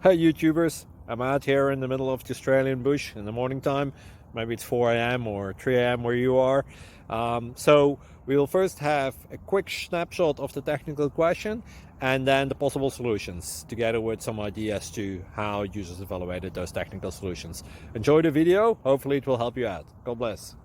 Hey YouTubers, I'm out here in the middle of the Australian bush in the morning time. Maybe it's 4 a.m. or 3 a.m. where you are. So we will first have a quick snapshot of the technical question and then the possible solutions, together with some ideas to how users evaluated those technical solutions. Enjoy the video, hopefully it will help you out. God bless.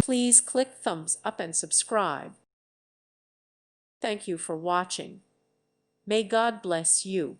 Please click thumbs up and subscribe. Thank you for watching. May God bless you.